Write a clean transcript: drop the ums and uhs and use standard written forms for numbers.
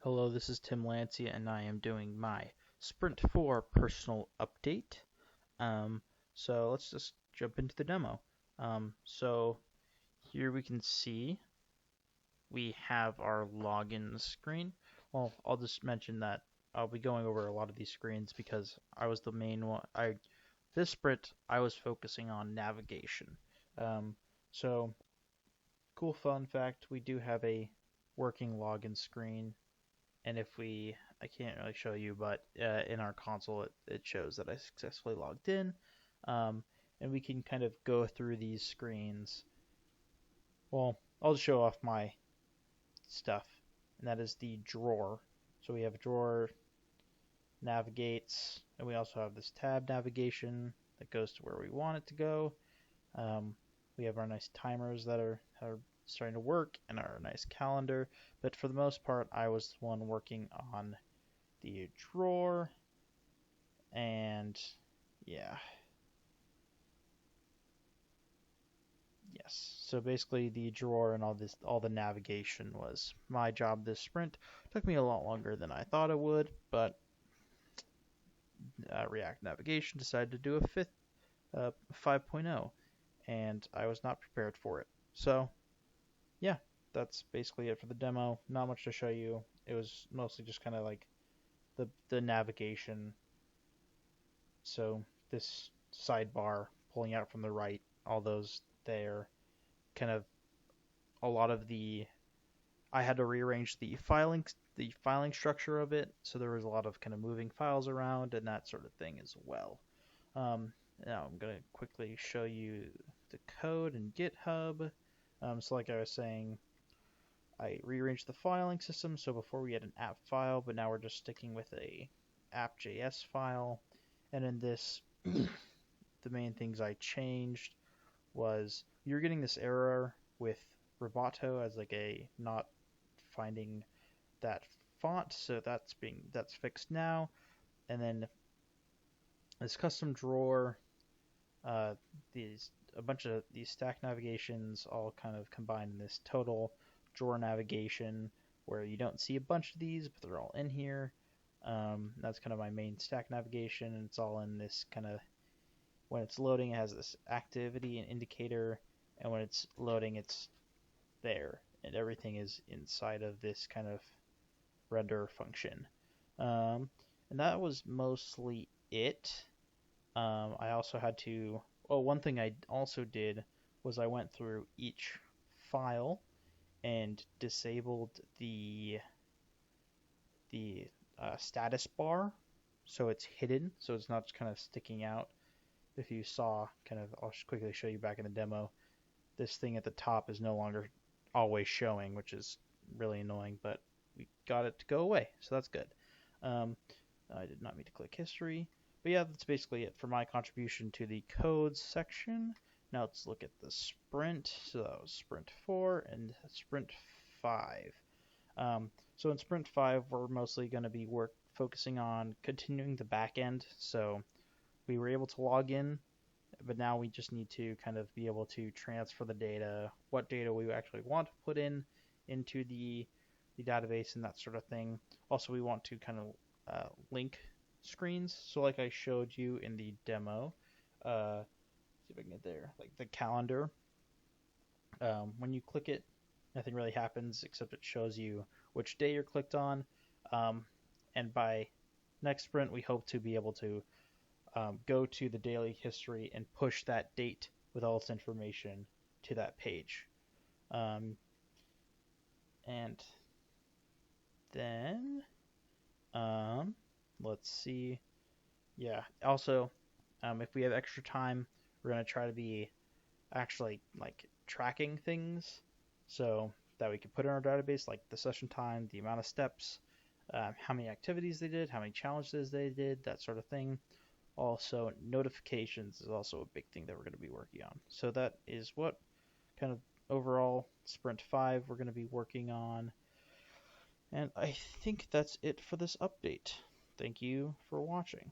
Hello, this is Tim Lancia, and I am doing my Sprint 4 personal update. Um, so let's just jump into the demo. So here we can see we have our login screen. Well, I'll just mention that I'll be going over a lot of these screens because I was the main one. This sprint I was focusing on navigation. Um, so cool fun fact, we do have a working login screen. And if I can't really show you, but in our console, it shows that I successfully logged in. Um, and we can kind of go through these screens. Well, I'll just show off my stuff, and that is the drawer. So we have a drawer, navigates, and we also have this tab navigation that goes to where we want it to go. We have our nice timers that are starting to work and our nice calendar. But for the most part, I was the one working on the drawer. And yeah. Yes. So basically the drawer and all the navigation was my job this sprint. Took me a lot longer than I thought it would, but React Navigation decided to do a 5.0, and I was not prepared for it. So yeah, that's basically it for the demo. Not much to show you. It was mostly just kind of like the navigation. So this sidebar pulling out from the right, all those there, kind of a lot of I had to rearrange the filing structure of it, so there was a lot of kind of moving files around and that sort of thing as well. Now I'm going to quickly show you the code in GitHub. So like I was saying, I rearranged the filing system. So before we had an app file, but now we're just sticking with a app.js file. And in this, the main things I changed was you're getting this error with Roboto as like a not finding that font. So that's fixed now. And then this custom drawer, a bunch of these stack navigations all kind of combined in this total drawer navigation where you don't see a bunch of these, but they're all in here. That's kind of my main stack navigation, and it's all in this kind of, when it's loading, it has this activity and indicator, and when it's loading, it's there, and everything is inside of this kind of render function. And that was mostly it. I also had to, one thing I also did was I went through each file and disabled the status bar, so it's hidden, so it's not just kind of sticking out. If you saw, I'll just quickly show you back in the demo, this thing at the top is no longer always showing, which is really annoying, but we got it to go away, so that's good. I did not mean to click history, but yeah, that's basically it for my contribution to the codes section. Now let's look at the sprint. So that was sprint 4 and sprint 5. So in sprint 5, we're mostly going to be focusing on continuing the back end. So we were able to log in, but now we just need to kind of be able to transfer the data, what data we actually want to put into the database and that sort of thing. Also, we want to kind of link screens. So like I showed you in the demo, see if I can get there, like the calendar. When you click it, nothing really happens except it shows you which day you're clicked on. And by next sprint, we hope to be able to go to the daily history and push that date with all its information to that page. And then, let's see. Yeah, also, if we have extra time, we're going to try to be actually like tracking things so that we can put in our database, like the session time, the amount of steps, how many activities they did, how many challenges they did, that sort of thing. Also, notifications is also a big thing that we're going to be working on. So that is what kind of overall Sprint 5 we're going to be working on. And I think that's it for this update. Thank you for watching.